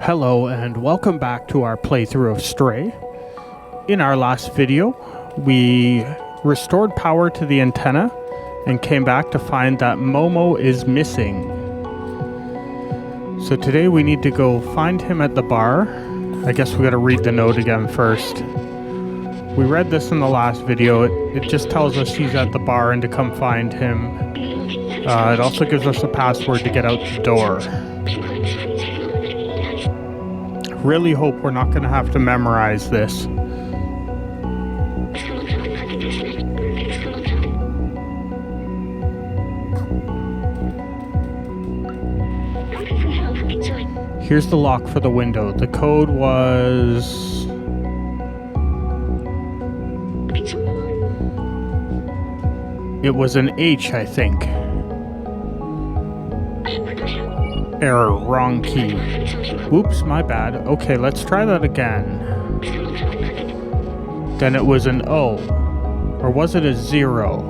Hello and welcome back to our playthrough of Stray. In our last video, we restored power to the antenna and came back to find that Momo is missing. So today we need to go find him at the bar. I guess we gotta read the note again first. We read this in the last video. It just tells us he's at the bar and to come find him. It also gives us a password to get out the door. Really hope we're not going to have to memorize this. Here's the lock for the window. The code was... It was an H, I think. Error, wrong key. Oops, my bad. Okay, let's try that again. Then it was an O. Or was it a 0?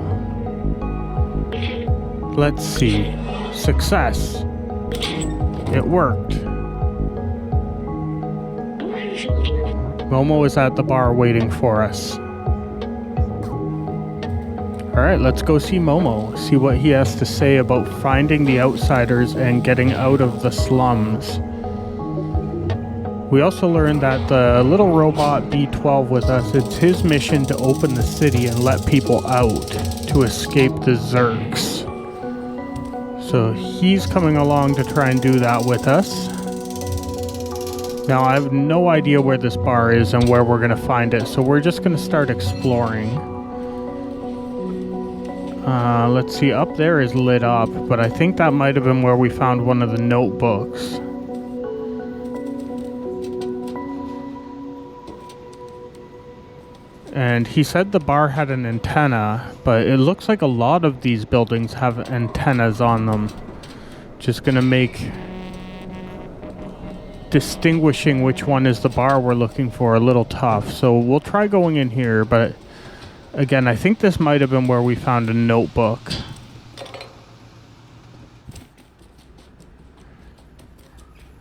Let's see. Success. It worked. Momo is at the bar waiting for us. Alright, let's go see Momo. See what he has to say about finding the outsiders and getting out of the slums. We also learned that the little robot B12 with us, it's his mission to open the city and let people out to escape the Zerks. So he's coming along to try and do that with us. Now I have no idea where this bar is and where we're going to find it, so we're just going to start exploring. Let's see, up there is lit up, but I think that might have been where we found one of the notebooks. And he said the bar had an antenna, but it looks like a lot of these buildings have antennas on them. Just gonna make distinguishing which one is the bar we're looking for a little tough. So we'll try going in here, but again, I think this might have been where we found a notebook.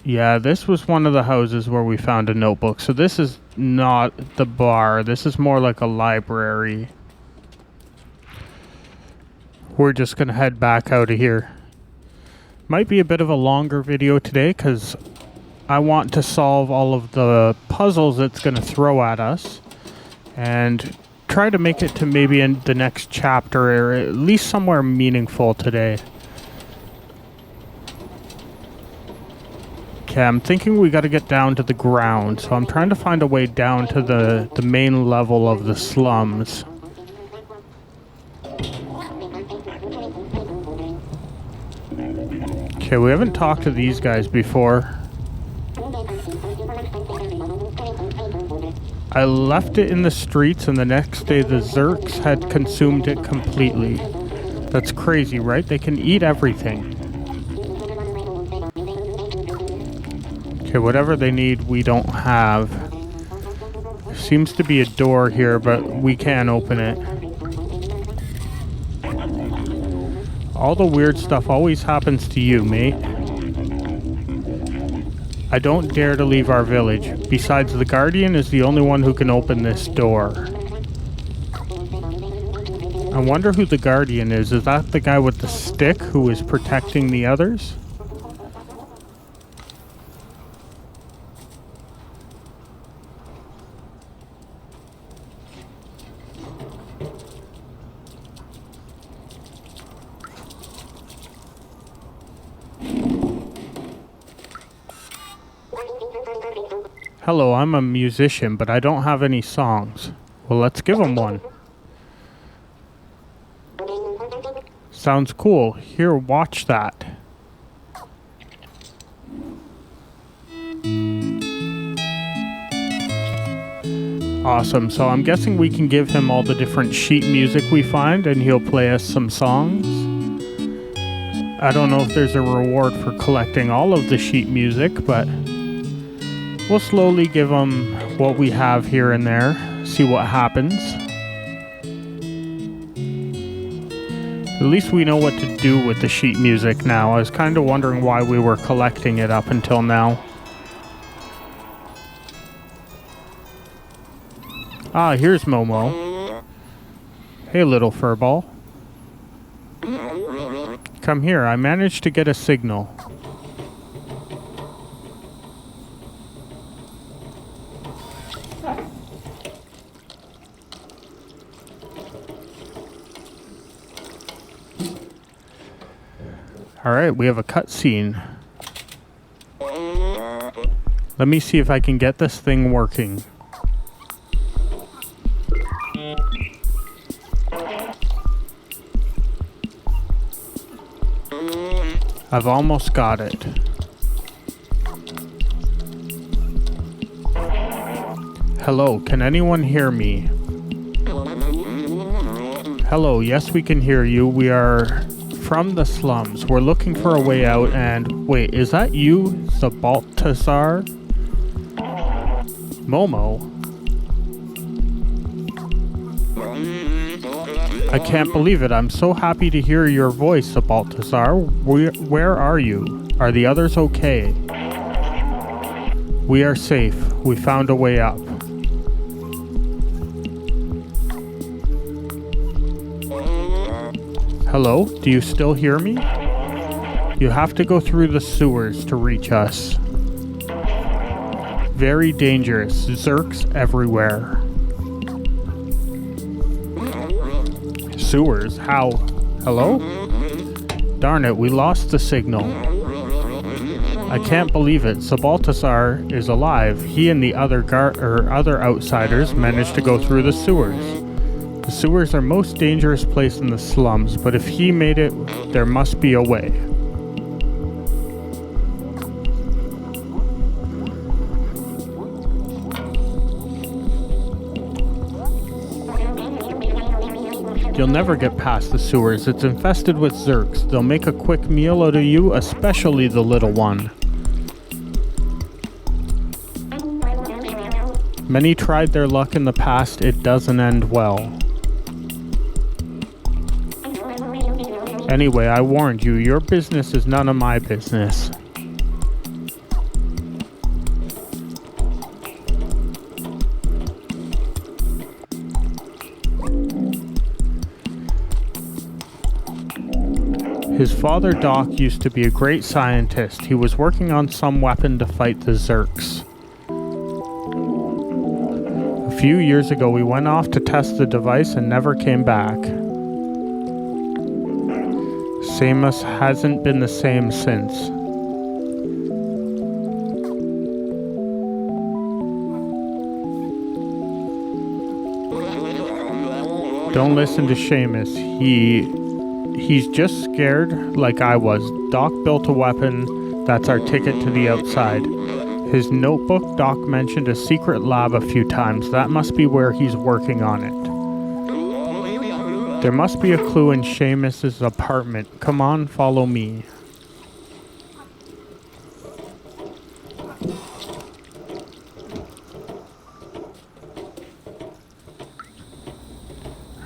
Yeah, this was one of the houses where we found a notebook. So this is not the bar. This is more like a library. We're just going to head back out of here. Might be a bit of a longer video today because I want to solve all of the puzzles it's going to throw at us. And try to make it to maybe in the next chapter or at least somewhere meaningful today. Okay, I'm thinking we got to get down to the ground, so I'm trying to find a way down to the main level of the slums. Okay, we haven't talked to these guys before. I left it in the streets and the next day the Zerks had consumed it completely. That's crazy, right? They can eat everything. Okay, whatever they need, we don't have. There seems to be a door here, but we can't open it. All the weird stuff always happens to you, mate. I don't dare to leave our village. Besides, the Guardian is the only one who can open this door. I wonder who the Guardian is. Is that the guy with the stick who is protecting the others? Hello, I'm a musician, but I don't have any songs. Well, let's give him one. Sounds cool. Here, watch that. Awesome, so I'm guessing we can give him all the different sheet music we find and he'll play us some songs. I don't know if there's a reward for collecting all of the sheet music, but we'll slowly give him what we have here and there, see what happens. At least we know what to do with the sheet music now. I was kind of wondering why we were collecting it up until now. Ah, here's Momo. Hey, little furball. Come here, I managed to get a signal. Alright, we have a cutscene. Let me see if I can get this thing working. I've almost got it. Hello, can anyone hear me? Hello, yes we can hear you. We are from the slums. We're looking for a way out and... Wait, is that you, the Balthazar? Momo? I can't believe it. I'm so happy to hear your voice, Balthazar. Where are you? Are the others okay? We are safe. We found a way up. Hello? Do you still hear me? You have to go through the sewers to reach us. Very dangerous. Zerks everywhere. Sewers? How? Hello? Darn it, we lost the signal. I can't believe it. Balthazar is alive. He and the other outsiders managed to go through the sewers. The sewers are most dangerous place in the slums, but if he made it, there must be a way. You'll never get past the sewers. It's infested with Zerks. They'll make a quick meal out of you, especially the little one. Many tried their luck in the past. It doesn't end well. Anyway, I warned you. Your business is none of my business. His father, Doc, used to be a great scientist. He was working on some weapon to fight the Zerks. A few years ago, we went off to test the device and never came back. Samus hasn't been the same since. Don't listen to Seamus. He's just scared like I was. Doc built a weapon. That's our ticket to the outside. His notebook, Doc mentioned a secret lab a few times. That must be where he's working on it. There must be a clue in Seamus's apartment. Come on, follow me.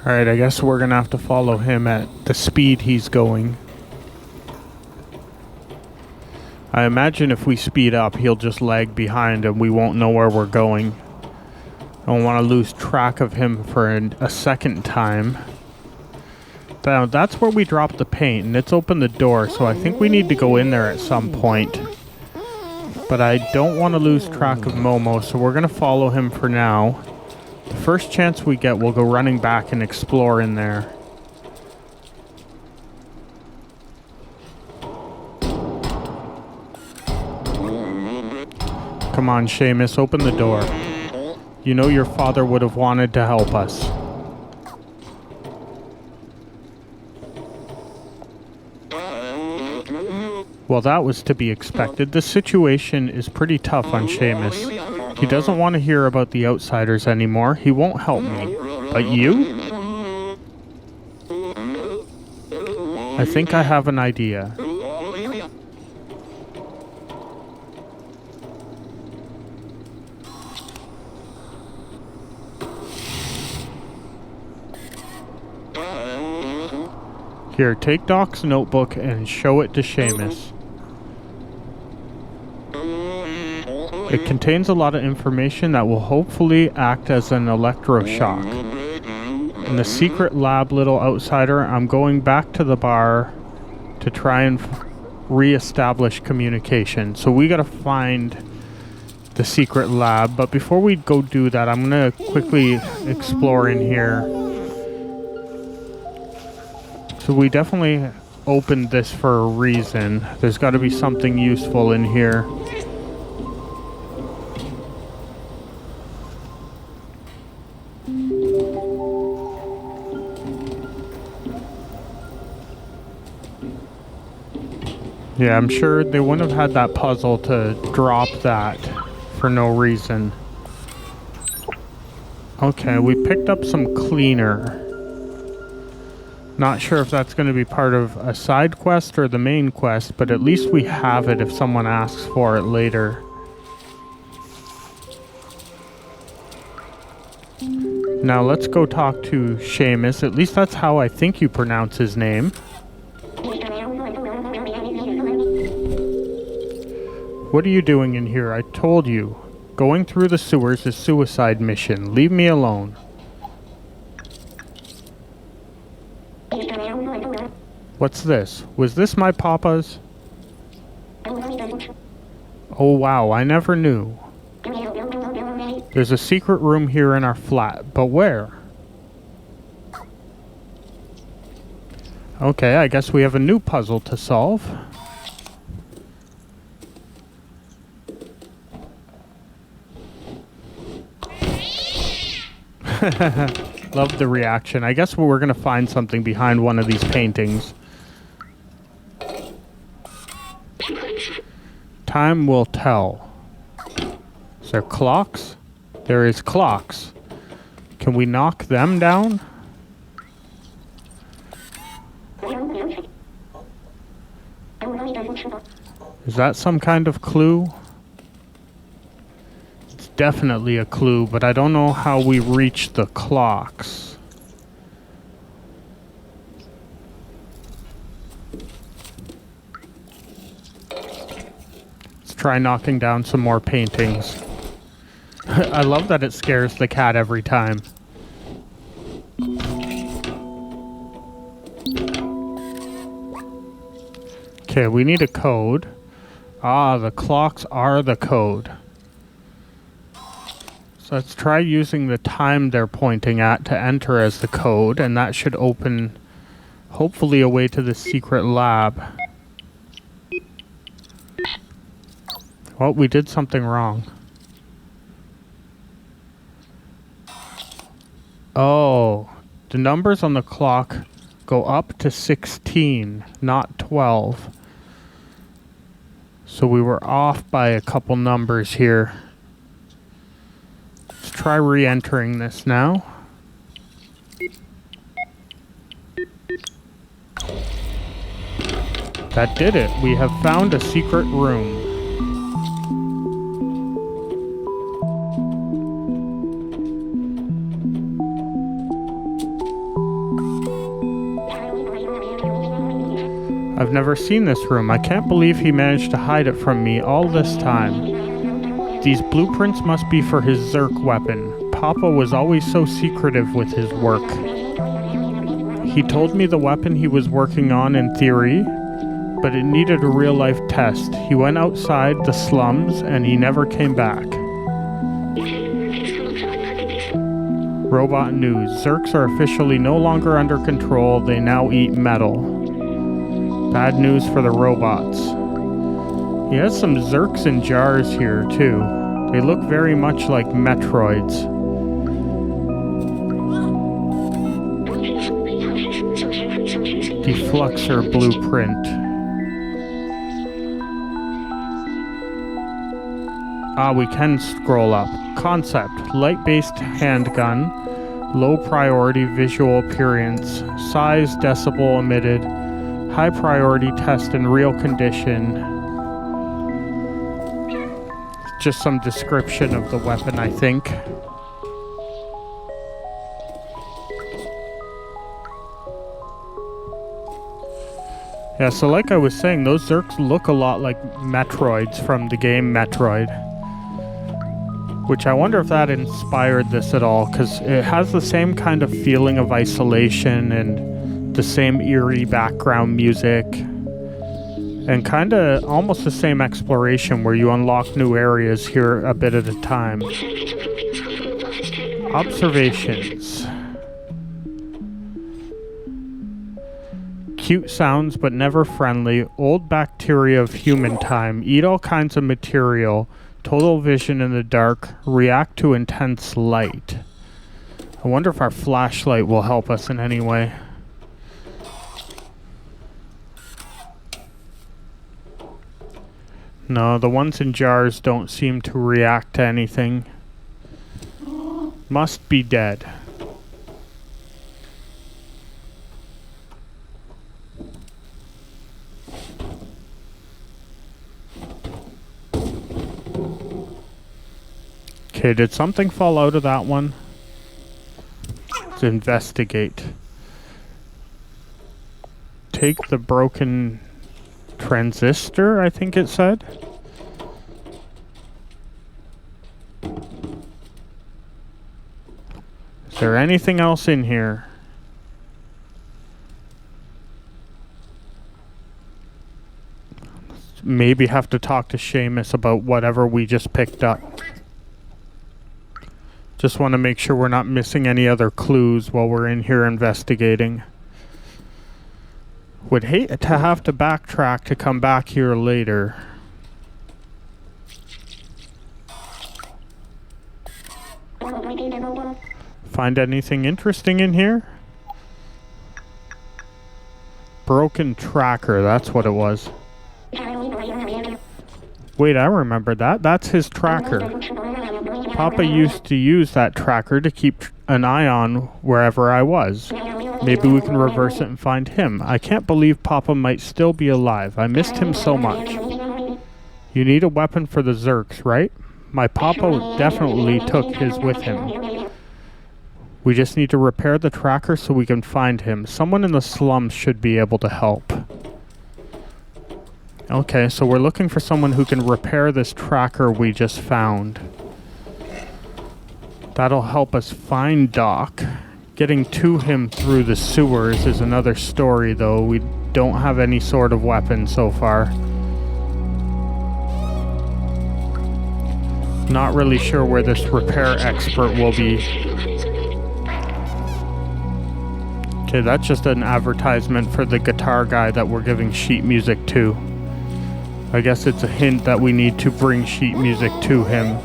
Alright, I guess we're gonna have to follow him at the speed he's going. I imagine if we speed up, he'll just lag behind and we won't know where we're going. I don't want to lose track of him for a second time. Now, that's where we dropped the paint, and it's opened the door, so I think we need to go in there at some point. But I don't want to lose track of Momo, so we're gonna follow him for now. The first chance we get, we'll go running back and explore in there. Come on, Seamus, open the door. You know your father would have wanted to help us. Well, that was to be expected. The situation is pretty tough on Seamus. He doesn't want to hear about the outsiders anymore. He won't help me. But you? I think I have an idea. Here, take Doc's notebook and show it to Seamus. It contains a lot of information that will hopefully act as an electroshock. In the secret lab, little outsider, I'm going back to the bar to try and re-establish communication. So we gotta find the secret lab, but before we go do that, I'm gonna quickly explore in here. So we definitely opened this for a reason. There's got to be something useful in here. Yeah, I'm sure they wouldn't have had that puzzle to drop that for no reason. Okay, we picked up some cleaner. Not sure if that's going to be part of a side quest or the main quest, but at least we have it if someone asks for it later. Now let's go talk to Seamus. At least that's how I think you pronounce his name. What are you doing in here? I told you. Going through the sewers is suicide mission. Leave me alone. What's this? Was this my papa's? Oh wow, I never knew. There's a secret room here in our flat, but where? Okay, I guess we have a new puzzle to solve. Love the reaction. I guess we're gonna find something behind one of these paintings. Time will tell. Is there clocks? There is clocks. Can we knock them down? Is that some kind of clue? It's definitely a clue, but I don't know how we reach the clocks. Let's try knocking down some more paintings. I love that it scares the cat every time. Okay, we need a code. Ah, the clocks are the code. So let's try using the time they're pointing at to enter as the code, and that should open, hopefully, a way to the secret lab. Well, we did something wrong. Oh, the numbers on the clock go up to 16, not 12. So we were off by a couple numbers here. Let's try re-entering this now. That did it. We have found a secret room. I've never seen this room. I can't believe he managed to hide it from me all this time. These blueprints must be for his Zerk weapon. Papa was always so secretive with his work. He told me the weapon he was working on in theory, but it needed a real-life test. He went outside the slums and he never came back. Robot news. Zerks are officially no longer under control. They now eat metal. Bad news for the robots. He has some Zerks in jars here, too. They look very much like Metroids. Defluxer blueprint. Ah, we can scroll up. Concept. Light-based handgun. Low priority visual appearance. Size, decibel emitted. High priority test in real condition. Just some description of the weapon, I think. Yeah, so like I was saying, those Zerks look a lot like Metroids from the game Metroid. Which I wonder if that inspired this at all, because it has the same kind of feeling of isolation and the same eerie background music. And kind of almost the same exploration where you unlock new areas here a bit at a time. Observations. Cute sounds but never friendly. Old bacteria of human time. Eat all kinds of material. Total vision in the dark. React to intense light. I wonder if our flashlight will help us in any way. No, the ones in jars don't seem to react to anything. Must be dead. Okay, did something fall out of that one? Let's investigate. Take the broken transistor, I think it said. Is there anything else in here? Maybe have to talk to Seamus about whatever we just picked up. Just want to make sure we're not missing any other clues while we're in here investigating. Would hate to have to backtrack to come back here later. Find anything interesting in here? Broken tracker, that's what it was. Wait, I remember that. That's his tracker. Papa used to use that tracker to keep an eye on wherever I was. Maybe we can reverse it and find him. I can't believe Papa might still be alive. I missed him so much. You need a weapon for the Zerks, right? My Papa definitely took his with him. We just need to repair the tracker so we can find him. Someone in the slums should be able to help. Okay, so we're looking for someone who can repair this tracker we just found. That'll help us find Doc. Getting to him through the sewers is another story, though. We don't have any sort of weapon so far. Not really sure where this repair expert will be. Okay, that's just an advertisement for the guitar guy that we're giving sheet music to. I guess it's a hint that we need to bring sheet music to him.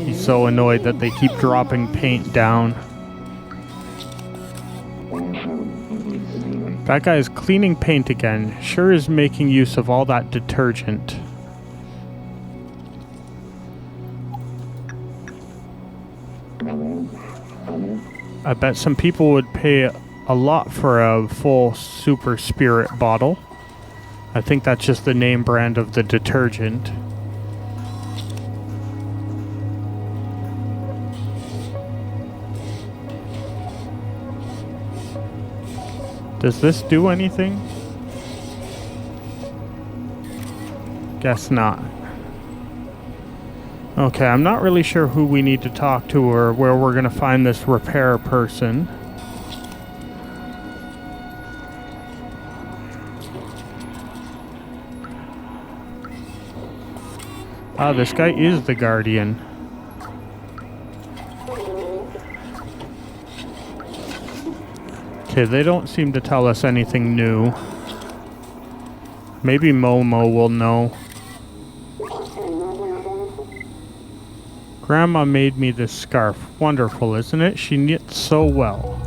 He's so annoyed that they keep dropping paint down. That guy is cleaning paint again. Sure is making use of all that detergent. I bet some people would pay a lot for a full Super Spirit bottle. I think that's just the name brand of the detergent. Does this do anything? Guess not. Okay, I'm not really sure who we need to talk to or where we're gonna find this repair person. Ah, this guy is the Guardian. Okay, they don't seem to tell us anything new. Maybe Momo will know. Grandma made me this scarf. Wonderful, isn't it? She knits so well.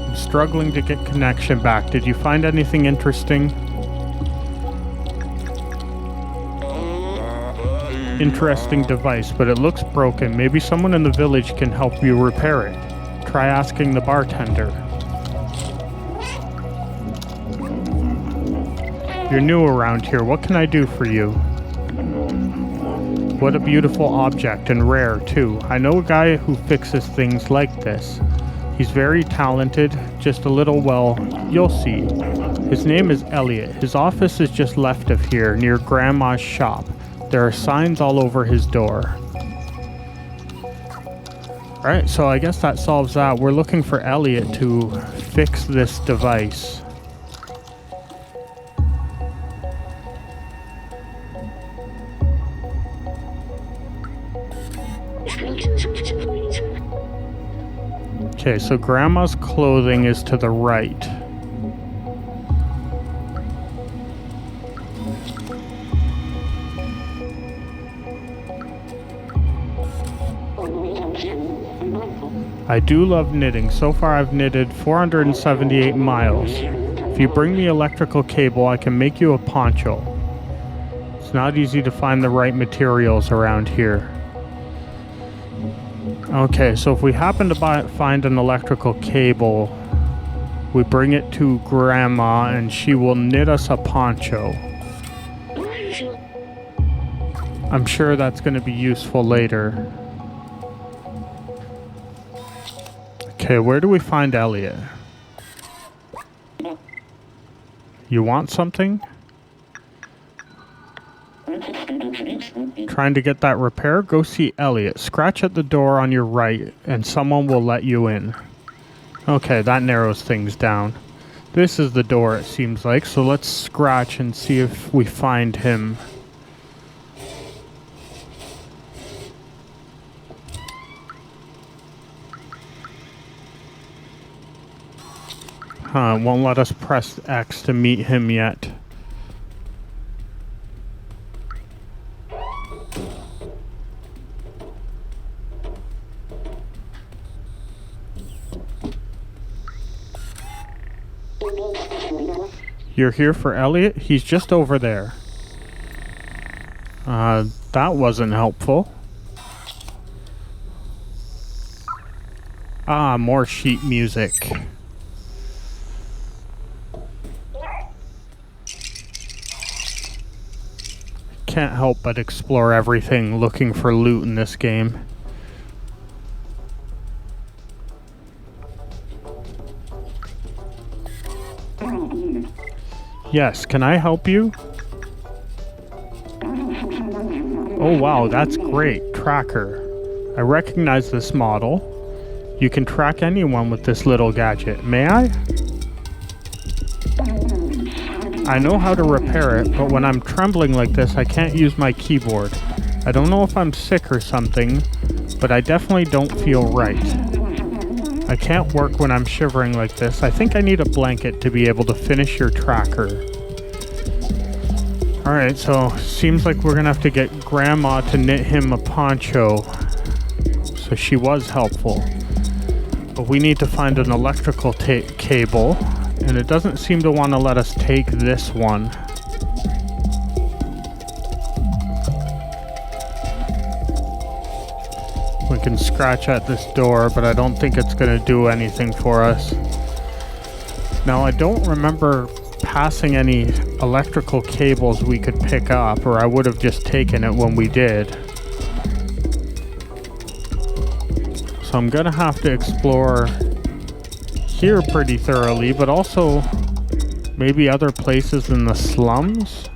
I'm struggling to get connection back. Did you find anything interesting? Interesting device, but it looks broken. Maybe someone in the village can help you repair it. Try asking the bartender. You're new around here. What can I do for you? What a beautiful object, and rare too. I know a guy who fixes things like this. He's very talented, just a little, well, you'll see. His name is Elliot. His office is just left of here, near Grandma's shop. There are signs all over his door. Alright, so I guess that solves that. We're looking for Elliot to fix this device. Okay, so Grandma's clothing is to the right. I do love knitting. So far I've knitted 478 miles. If you bring me electrical cable, I can make you a poncho. It's not easy to find the right materials around here. Okay, so if we happen to find an electrical cable, we bring it to Grandma and she will knit us a poncho. I'm sure that's going to be useful later. Okay, where do we find Elliot? You want something? Trying to get that repair? Go see Elliot. Scratch at the door on your right and someone will let you in. Okay, that narrows things down. This is the door, it seems like, so let's scratch and see if we find him. Huh, it won't let us press X to meet him yet. You're here for Elliot? He's just over there. That wasn't helpful. Ah, more sheet music. Can't help but explore everything looking for loot in this game. Yes, can I help you? Oh wow, that's great. Tracker. I recognize this model. You can track anyone with this little gadget. May I? I know how to repair it, but when I'm trembling like this, I can't use my keyboard. I don't know if I'm sick or something, but I definitely don't feel right. I can't work when I'm shivering like this. I think I need a blanket to be able to finish your tracker. Alright, so seems like we're gonna have to get Grandma to knit him a poncho. So she was helpful. But we need to find an electrical cable, and it doesn't seem to want to let us take this one. We can scratch at this door, but I don't think it's going to do anything for us. Now, I don't remember passing any electrical cables we could pick up, or I would have just taken it when we did. So I'm going to have to explore here pretty thoroughly, but also maybe other places in the slums.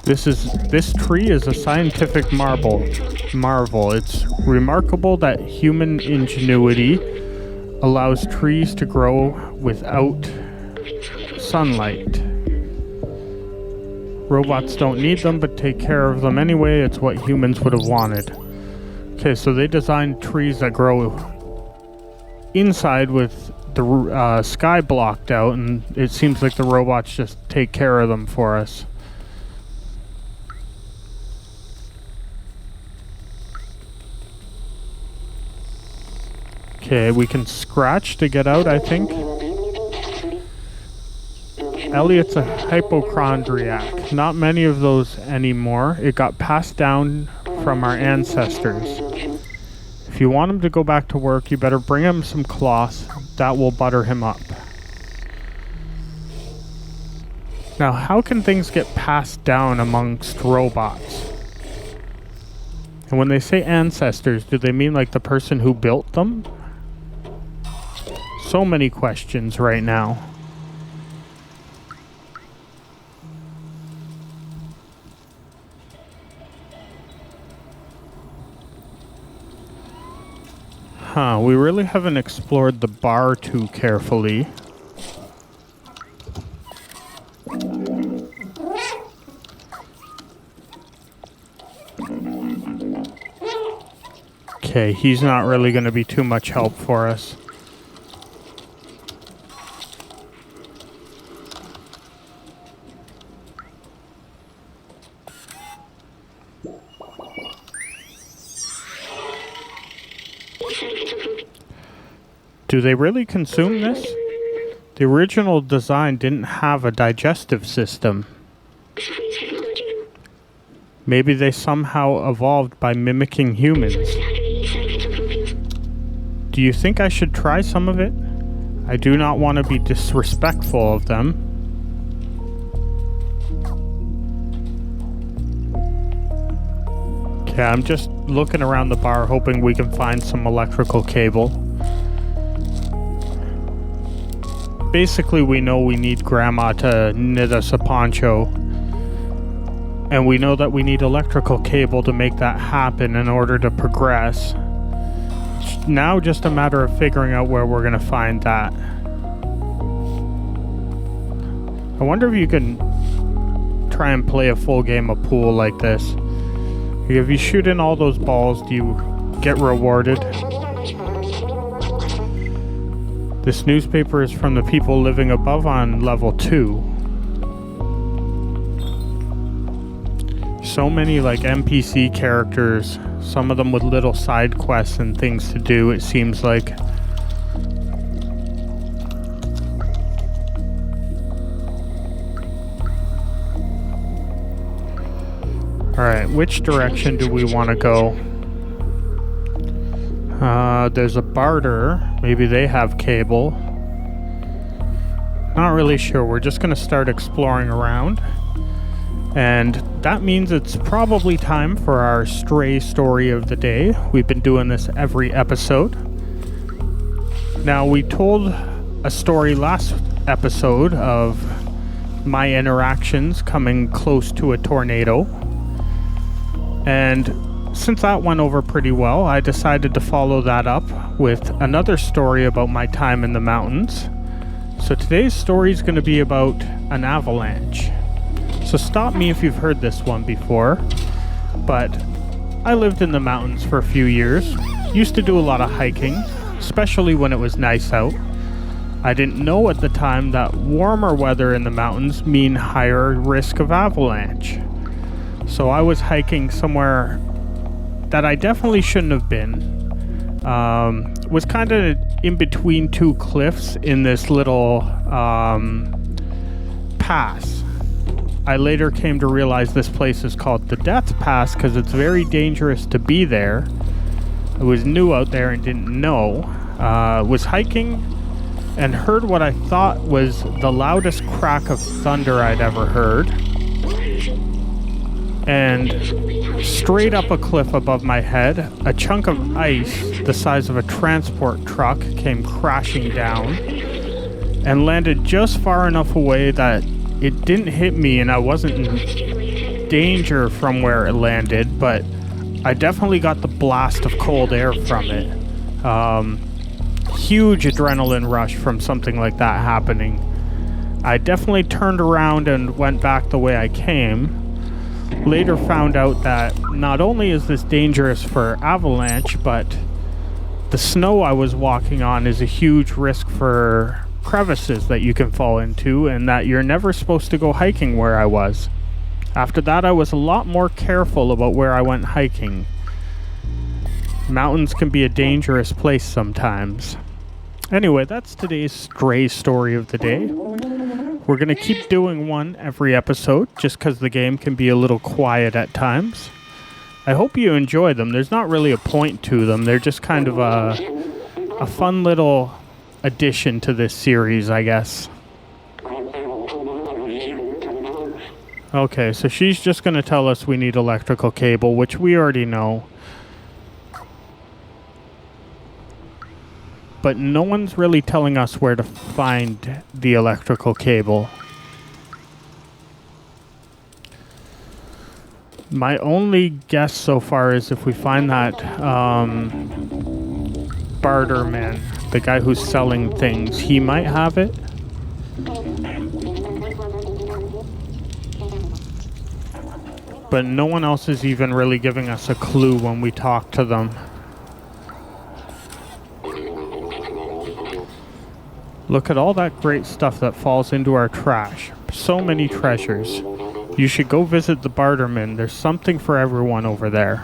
This tree is a scientific marvel. It's remarkable that human ingenuity allows trees to grow without sunlight. Robots don't need them, but take care of them anyway. It's what humans would have wanted. Okay, so they designed trees that grow inside with the sky blocked out, and it seems like the robots just take care of them for us. Okay, we can scratch to get out, I think. Elliot's a hypochondriac. Not many of those anymore. It got passed down from our ancestors. If you want him to go back to work, you better bring him some cloth. That will butter him up. Now, how can things get passed down amongst robots? And when they say ancestors, do they mean like the person who built them? So many questions right now. We really haven't explored the bar too carefully. Okay, he's not really going to be too much help for us. Do they really consume this? The original design didn't have a digestive system. Maybe they somehow evolved by mimicking humans. Do you think I should try some of it? I do not want to be disrespectful of them. Okay, I'm just looking around the bar hoping we can find some electrical cable. Basically, we know we need Grandma to knit us a poncho. And we know that we need electrical cable to make that happen in order to progress. It's now just a matter of figuring out where we're going to find that. I wonder if you can try and play a full game of pool like this. If you shoot in all those balls, do you get rewarded? This newspaper is from the people living above on level 2. So many like NPC characters, some of them with little side quests and things to do, it seems like. Alright, which direction do we want to go? There's a barter. Maybe they have cable. Not really sure. We're just going to start exploring around. And that means it's probably time for our stray story of the day. We've been doing this every episode. Now, we told a story last episode of my interactions coming close to a tornado. And since that went over pretty well, I decided to follow that up with another story about my time in the mountains. So today's story is going to be about an avalanche. So stop me if you've heard this one before, but I lived in the mountains for a few years. Used to do a lot of hiking, especially when it was nice out. I didn't know at the time that warmer weather in the mountains mean higher risk of avalanche. So I was hiking somewhere that I definitely shouldn't have been. Was kind of in between two cliffs in this little pass. I later came to realize this place is called the Death Pass because it's very dangerous to be there. I was new out there and didn't know. Was hiking and heard what I thought was the loudest crack of thunder I'd ever heard. And straight up a cliff above my head, a chunk of ice the size of a transport truck came crashing down and landed just far enough away that it didn't hit me and I wasn't in danger from where it landed, but I definitely got the blast of cold air from it. Huge adrenaline rush from something like that happening. I definitely turned around and went back the way I came. Later found out that not only is this dangerous for avalanche, but the snow I was walking on is a huge risk for crevices that you can fall into, and that you're never supposed to go hiking where I was. After that, I was a lot more careful about where I went hiking. Mountains can be a dangerous place sometimes. Anyway, that's today's stray story of the day. We're going to keep doing one every episode, just because the game can be a little quiet at times. I hope you enjoy them. There's not really a point to them. They're just kind of a fun little addition to this series, I guess. Okay, so she's just going to tell us we need electrical cable, which we already know. But no one's really telling us where to find the electrical cable. My only guess so far is if we find that barterman, the guy who's selling things, he might have it. But no one else is even really giving us a clue when we talk to them. Look at all that great stuff that falls into our trash. So many treasures. You should go visit the barterman. There's something for everyone over there.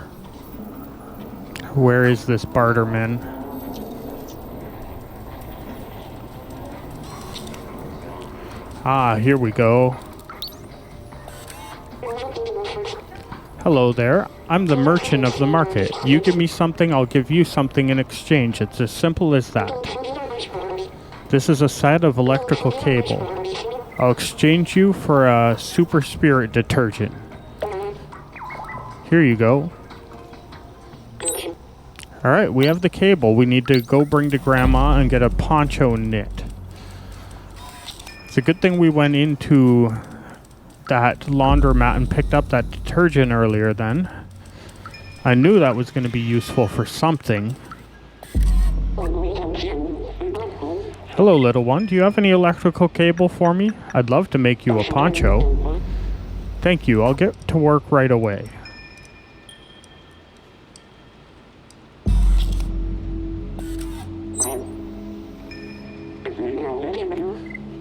Where is this barterman? Ah, here we go. Hello there. I'm the merchant of the market. You give me something, I'll give you something in exchange. It's as simple as that. This is a set of electrical cable. I'll exchange you for a super spirit detergent. Here you go. Alright, we have the cable. We need to go bring to Grandma and get a poncho knit. It's a good thing we went into that laundromat and picked up that detergent earlier then. I knew that was going to be useful for something. Hello, little one. Do you have any electrical cable for me? I'd love to make you a poncho. Thank you. I'll get to work right away.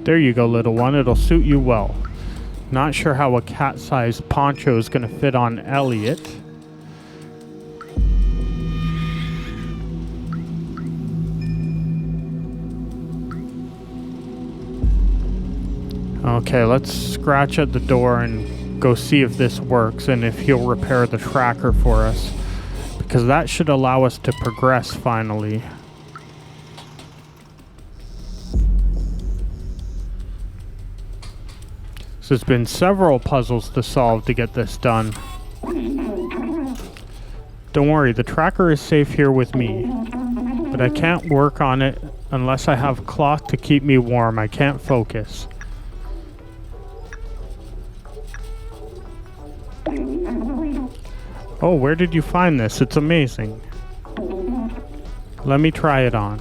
There you go, little one. It'll suit you well. Not sure how a cat-sized poncho is going to fit on Elliot. Okay, let's scratch at the door and go see if this works and if he'll repair the tracker for us. Because that should allow us to progress finally. So there's been several puzzles to solve to get this done. Don't worry, the tracker is safe here with me. But I can't work on it unless I have cloth to keep me warm. I can't focus. Oh, where did you find this? It's amazing. Let me try it on.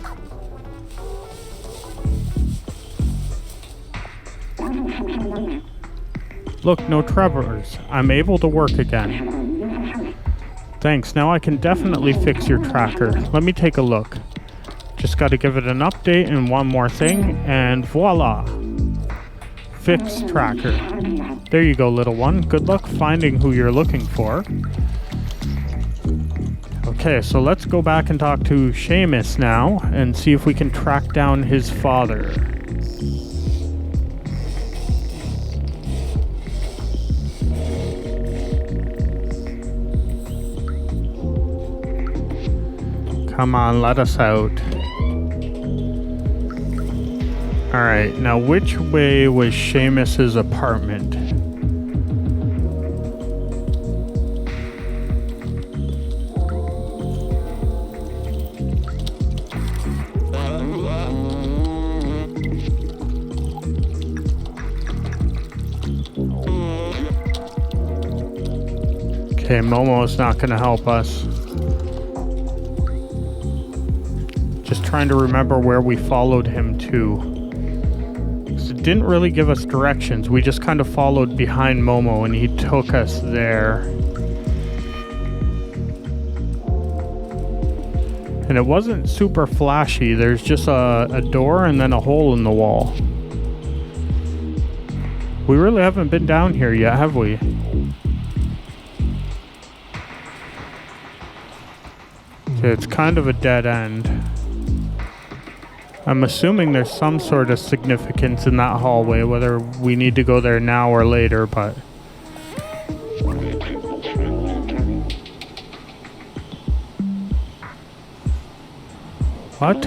Look, no troubles. I'm able to work again. Thanks, now I can definitely fix your tracker. Let me take a look. Just gotta give it an update and one more thing, and voila! Fixed tracker. There you go, little one. Good luck finding who you're looking for. Okay, so let's go back and talk to Seamus now and see if we can track down his father. Come on, let us out. Alright, now which way was Seamus's apartment? Okay, Momo's not going to help us. Just trying to remember where we followed him to. 'Cause it didn't really give us directions. We just kind of followed behind Momo and he took us there. And it wasn't super flashy. There's just a door and then a hole in the wall. We really haven't been down here yet, have we? Okay, it's kind of a dead end. I'm assuming there's some sort of significance in that hallway, whether we need to go there now or later, but... What?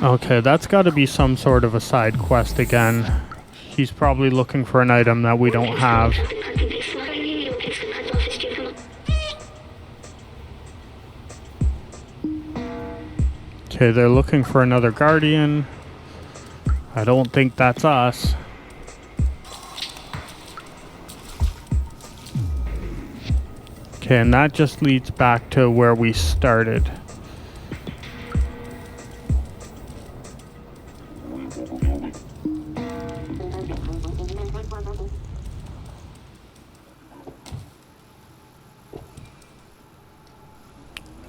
Okay, that's got to be some sort of a side quest again. He's probably looking for an item that we don't have. Okay, they're looking for another guardian. I don't think that's us. Okay, and that just leads back to where we started.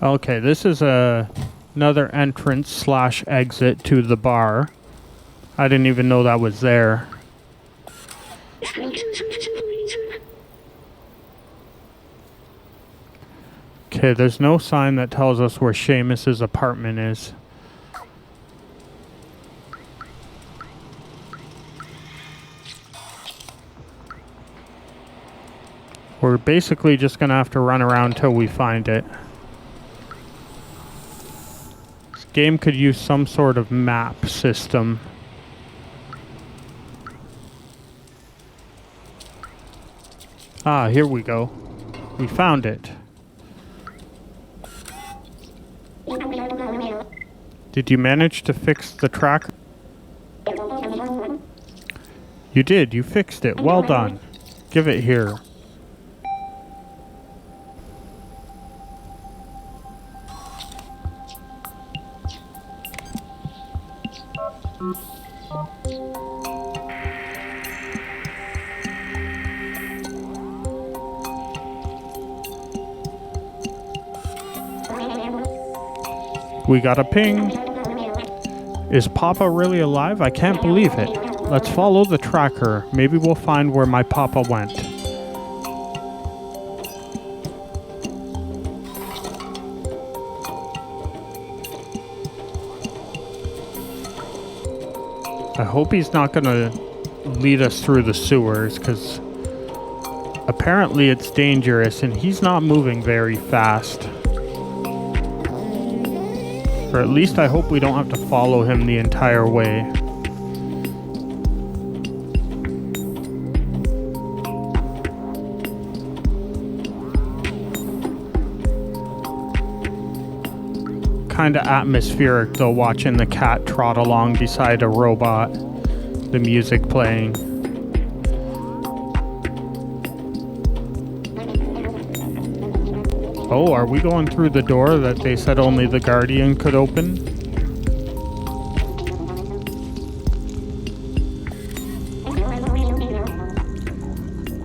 Okay, this is another entrance slash exit to the bar. I didn't even know that was there. Okay, there's no sign that tells us where Seamus's apartment is. We're basically just gonna have to run around till we find it. This game could use some sort of map system. Ah, here we go. We found it. Did you manage to fix the tracker? You did. You fixed it. Well done. Give it here. We got a ping. Is Papa really alive? I can't believe it. Let's follow the tracker. Maybe we'll find where my Papa went. I hope he's not gonna lead us through the sewers, because apparently it's dangerous and he's not moving very fast. Or at least I hope we don't have to follow him the entire way. Kinda atmospheric though, watching the cat trot along beside a robot. The music playing. Oh, are we going through the door that they said only the Guardian could open?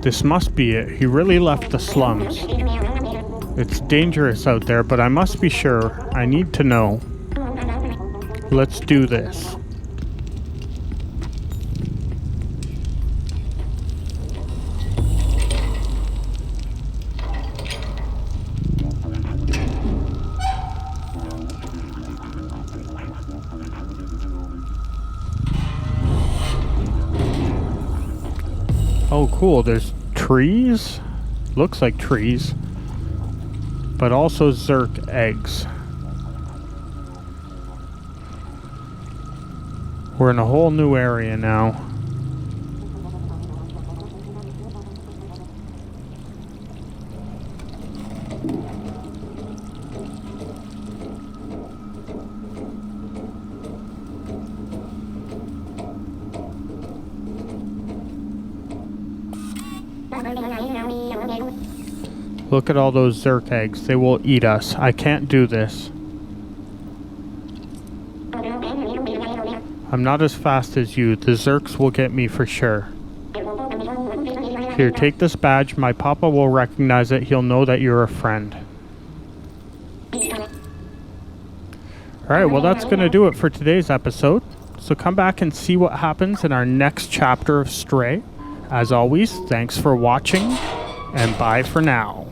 This must be it. He really left the slums. It's dangerous out there, but I must be sure. I need to know. Let's do this. Oh, cool. There's trees? Looks like trees. But also Zerk eggs. We're in a whole new area now. Look at all those Zerk eggs. They will eat us. I can't do this. I'm not as fast as you. The Zerks will get me for sure. Here, take this badge. My Papa will recognize it. He'll know that you're a friend. Alright, well that's going to do it for today's episode. So come back and see what happens in our next chapter of Stray. As always, thanks for watching, and bye for now.